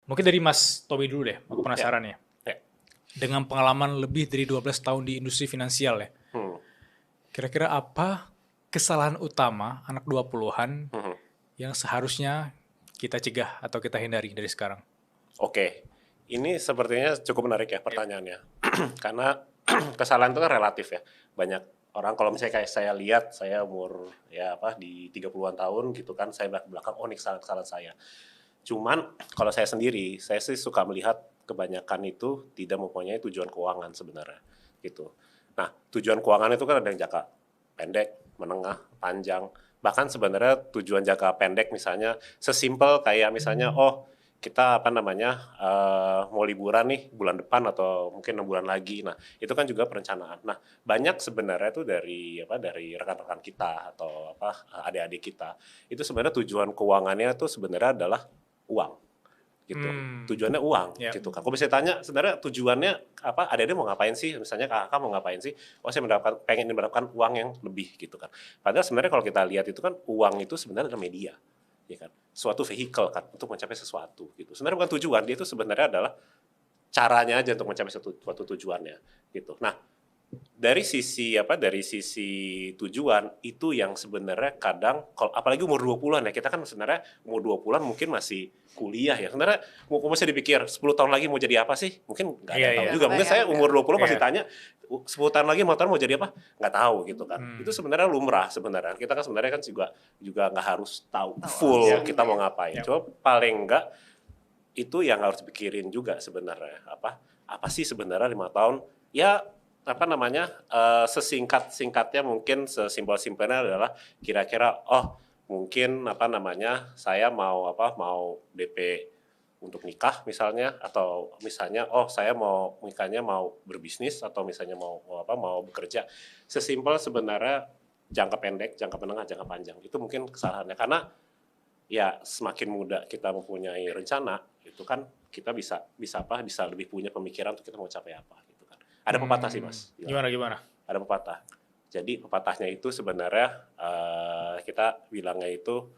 Mungkin dari Mas Tommy dulu deh, aku Ya, penasaran ya. ya. Dengan pengalaman lebih dari 12 tahun di industri finansial ya, Hmm, kira-kira apa kesalahan utama anak 20-an hmm. yang seharusnya kita cegah atau kita hindari dari sekarang? Oke, ini sepertinya cukup menarik ya Yep. pertanyaannya. Karena kesalahan itu kan relatif ya. Banyak orang kalau misalnya kayak saya lihat, saya umur ya apa di 30-an tahun gitu kan, saya belakang oh ini kesalahan-kesalahan saya. Cuman kalau saya sendiri, saya sih suka melihat kebanyakan itu tidak mempunyai tujuan keuangan sebenarnya gitu. Nah, tujuan keuangan itu kan ada yang jangka pendek, menengah, panjang. Bahkan sebenarnya tujuan jangka pendek misalnya sesimpel kayak misalnya oh kita apa namanya mau liburan nih bulan depan atau mungkin 6 bulan lagi. Nah, itu kan juga perencanaan. Nah, banyak sebenarnya itu dari rekan-rekan kita atau adik-adik kita. Itu sebenarnya tujuan keuangannya itu sebenarnya adalah uang gitu. Tujuannya uang Ya. gitu kan. Kalau bisa tanya sebenarnya tujuannya apa? Ada mau ngapain sih? Misalnya kakak mau ngapain sih? Oh saya pengen mendapatkan uang yang lebih gitu kan. Padahal sebenarnya kalau kita lihat itu kan uang itu sebenarnya adalah media, ya kan. Suatu vehicle kan untuk mencapai sesuatu gitu. Sebenarnya bukan tujuan, dia itu sebenarnya adalah caranya aja untuk mencapai suatu tujuannya gitu. Nah, dari sisi tujuan itu yang sebenarnya kadang kalau apalagi umur 20-an ya, kita kan sebenarnya umur 20-an mungkin masih kuliah ya. Sebenarnya mau masih dipikir 10 tahun lagi mau jadi apa sih? Mungkin nggak ada Iya, yang tahu iya. juga. Mungkin saya umur 20 Iya. masih tanya 10 tahun lagi mau jadi apa? Nggak tahu gitu kan. Itu sebenarnya lumrah sebenarnya. Kita kan sebenarnya kan juga nggak harus tahu full langsung kita ya. mau ngapain. Yap. Coba paling nggak itu yang harus dipikirin juga sebenarnya apa sih sebenarnya 5 tahun ya apa namanya sesingkat-singkatnya mungkin sesimpel-simpelnya adalah kira-kira oh mungkin apa namanya saya mau DP untuk nikah misalnya atau misalnya oh saya mau nikahnya mau berbisnis atau misalnya mau bekerja sesimpel sebenarnya jangka pendek, jangka menengah, jangka panjang itu mungkin kesalahannya karena ya semakin muda kita mempunyai rencana itu kan kita bisa lebih punya pemikiran untuk kita mau capai apa gitu kan. Ada pepatah sih Mas. Gimana? Ada pepatah. Jadi pepatahnya itu sebenarnya kita bilangnya itu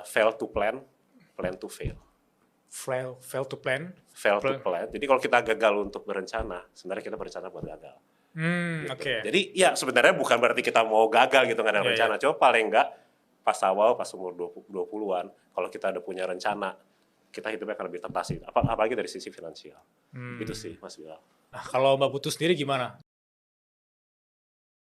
fail to plan, plan to fail. Fail to plan. Fail to plan. Jadi kalau kita gagal untuk berencana, sebenarnya kita berencana buat gagal. Gitu. Oke. Jadi ya sebenarnya bukan berarti kita mau gagal gitu nggak ada Iya, rencana. Coba paling enggak pas umur 20-an, kalau kita udah punya rencana, kita hidupnya akan lebih tertib. Apalagi dari sisi finansial. Itu sih Mas Bilal. Nah, kalau Mbak Putu sendiri gimana?